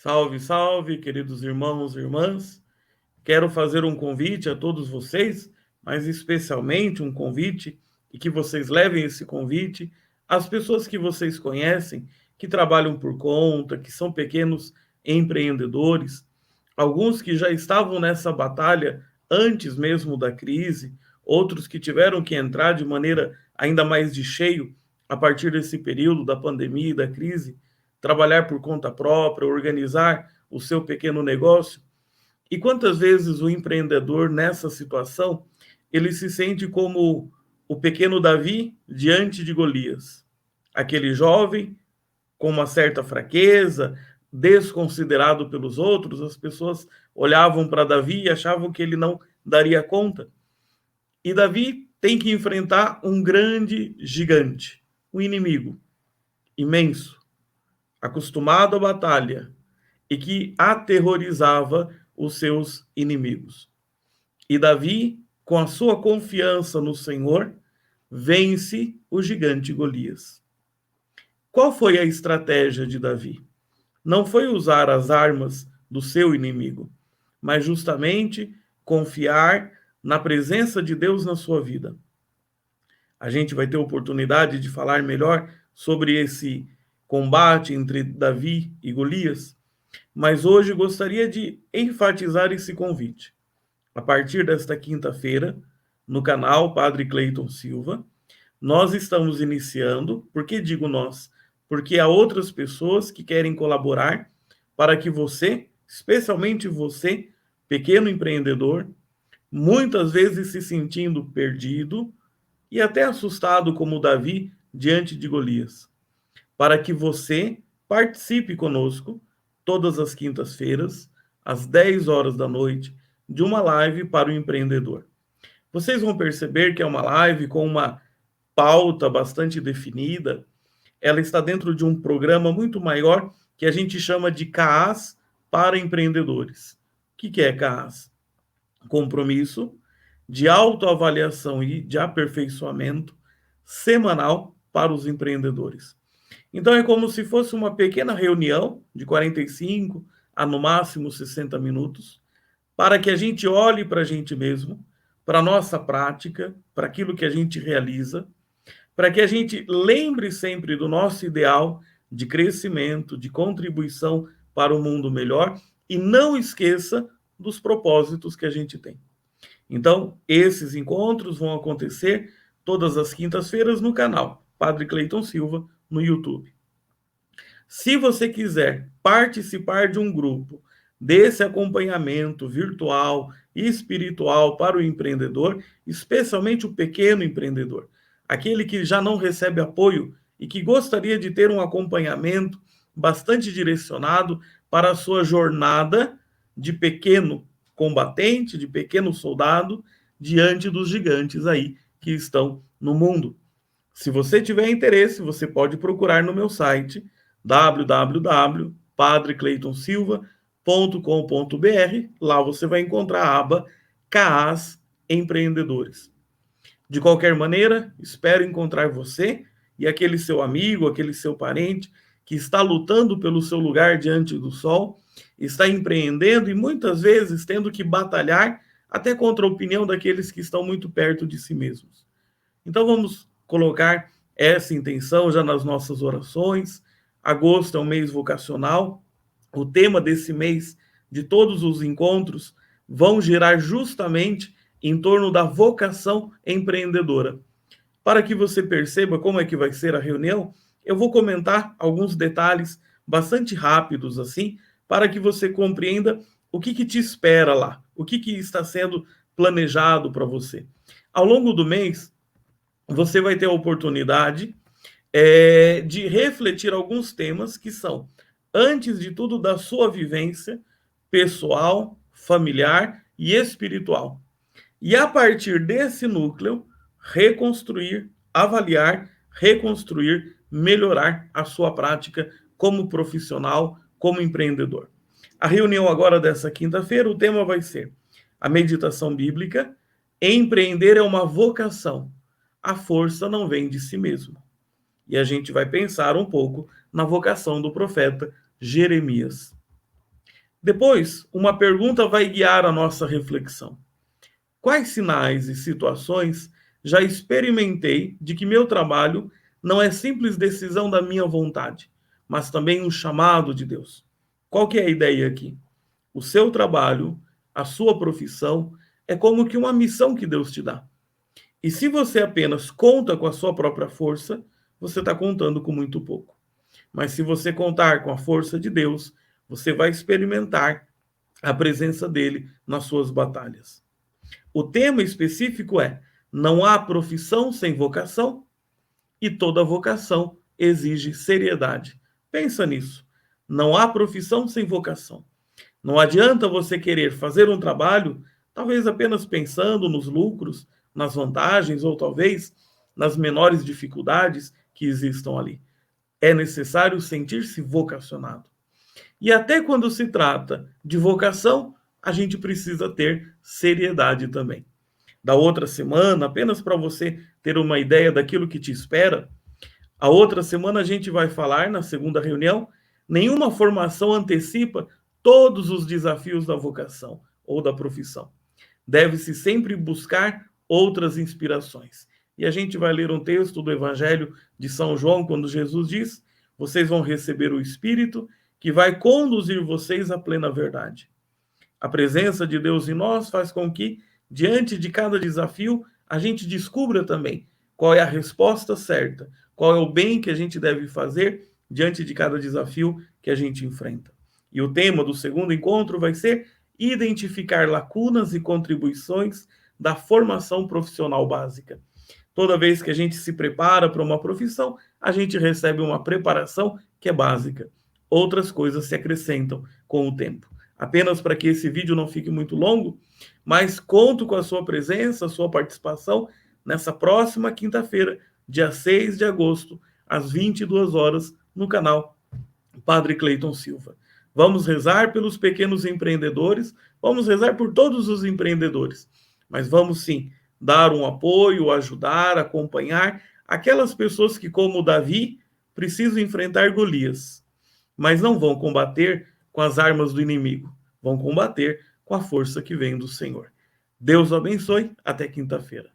Salve, salve, queridos irmãos e irmãs. Quero fazer um convite a todos vocês, mas especialmente um convite, e que vocês levem esse convite às pessoas que vocês conhecem, que trabalham por conta, que são pequenos empreendedores, alguns que já estavam nessa batalha antes mesmo da crise, outros que tiveram que entrar de maneira ainda mais de cheio a partir desse período da pandemia e da crise, trabalhar por conta própria, organizar o seu pequeno negócio. E quantas vezes o empreendedor nessa situação, ele se sente como o pequeno Davi diante de Golias, aquele jovem com uma certa fraqueza, desconsiderado pelos outros, as pessoas olhavam para Davi e achavam que ele não daria conta. E Davi tem que enfrentar um grande gigante, um inimigo imenso, acostumado à batalha e que aterrorizava os seus inimigos. E Davi, com a sua confiança no Senhor, vence o gigante Golias. Qual foi a estratégia de Davi? Não foi usar as armas do seu inimigo, mas justamente confiar na presença de Deus na sua vida. A gente vai ter oportunidade de falar melhor sobre esse combate entre Davi e Golias, mas hoje gostaria de enfatizar esse convite. A partir desta quinta-feira, no canal Padre Cleiton Silva, nós estamos iniciando, por que digo nós? Porque há outras pessoas que querem colaborar para que você, especialmente você, pequeno empreendedor, muitas vezes se sentindo perdido e até assustado como Davi diante de Golias, para que você participe conosco todas as quintas-feiras, às 10 horas da noite, de uma live para o empreendedor. Vocês vão perceber que é uma live com uma pauta bastante definida. Ela está dentro de um programa muito maior que a gente chama de CAAS para empreendedores. O que é CAAS? Compromisso de autoavaliação e de aperfeiçoamento semanal para os empreendedores. Então é como se fosse uma pequena reunião de 45 a no máximo 60 minutos, para que a gente olhe para a gente mesmo, para a nossa prática, para aquilo que a gente realiza, para que a gente lembre sempre do nosso ideal de crescimento, de contribuição para o mundo melhor e não esqueça dos propósitos que a gente tem. Então, esses encontros vão acontecer todas as quintas-feiras no canal Padre Cleiton Silva no YouTube. Se você quiser participar de um grupo desse acompanhamento virtual e espiritual para o empreendedor, especialmente o pequeno empreendedor, aquele que já não recebe apoio e que gostaria de ter um acompanhamento bastante direcionado para a sua jornada de pequeno combatente, de pequeno soldado, diante dos gigantes aí que estão no mundo. Se você tiver interesse, você pode procurar no meu site www.padrecleitonsilva.com.br. Lá você vai encontrar a aba CAAS Empreendedores. De qualquer maneira, espero encontrar você e aquele seu amigo, aquele seu parente que está lutando pelo seu lugar diante do sol, está empreendendo e muitas vezes tendo que batalhar até contra a opinião daqueles que estão muito perto de si mesmos. Então vamos colocar essa intenção já nas nossas orações. Agosto é um mês vocacional. O tema desse mês, de todos os encontros, vão girar justamente em torno da vocação empreendedora. Para que você perceba como é que vai ser a reunião, eu vou comentar alguns detalhes bastante rápidos assim, para que você compreenda o que te espera lá, o que está sendo planejado para você. Ao longo do mês, você vai ter a oportunidade de refletir alguns temas que são, antes de tudo, da sua vivência pessoal, familiar e espiritual. E a partir desse núcleo, reconstruir, avaliar, reconstruir, melhorar a sua prática como profissional, como empreendedor. A reunião agora dessa quinta-feira, o tema vai ser a meditação bíblica. Empreender é uma vocação. A força não vem de si mesmo. E a gente vai pensar um pouco na vocação do profeta Jeremias. Depois, uma pergunta vai guiar a nossa reflexão. Quais sinais e situações já experimentei de que meu trabalho não é simples decisão da minha vontade, mas também um chamado de Deus? Qual que é a ideia aqui? O seu trabalho, a sua profissão, é como que uma missão que Deus te dá. E se você apenas conta com a sua própria força, você está contando com muito pouco. Mas se você contar com a força de Deus, você vai experimentar a presença dele nas suas batalhas. O tema específico é: não há profissão sem vocação e toda vocação exige seriedade. Pensa nisso. Não há profissão sem vocação. Não adianta você querer fazer um trabalho, talvez apenas pensando nos lucros, nas vantagens ou talvez nas menores dificuldades que existam ali. É necessário sentir-se vocacionado. E até quando se trata de vocação, a gente precisa ter seriedade também. Da outra semana, apenas para você ter uma ideia daquilo que te espera, a outra semana a gente vai falar na segunda reunião, nenhuma formação antecipa todos os desafios da vocação ou da profissão. Deve-se sempre buscar outras inspirações. E a gente vai ler um texto do Evangelho de São João, quando Jesus diz: vocês vão receber o Espírito que vai conduzir vocês à plena verdade. A presença de Deus em nós faz com que, diante de cada desafio, a gente descubra também qual é a resposta certa, qual é o bem que a gente deve fazer diante de cada desafio que a gente enfrenta. E o tema do segundo encontro vai ser identificar lacunas e contribuições da formação profissional básica. Toda vez que a gente se prepara para uma profissão, a gente recebe uma preparação que é básica. Outras coisas se acrescentam com o tempo. Apenas para que esse vídeo não fique muito longo, mas conto com a sua presença, a sua participação nessa próxima quinta-feira, dia 6 de agosto, às 22 horas, no canal Padre Cleiton Silva. Vamos rezar pelos pequenos empreendedores, vamos rezar por todos os empreendedores, mas vamos sim dar um apoio, ajudar, acompanhar aquelas pessoas que, como Davi, precisam enfrentar Golias, mas não vão combater com as armas do inimigo, vão combater com a força que vem do Senhor. Deus o abençoe, até quinta-feira.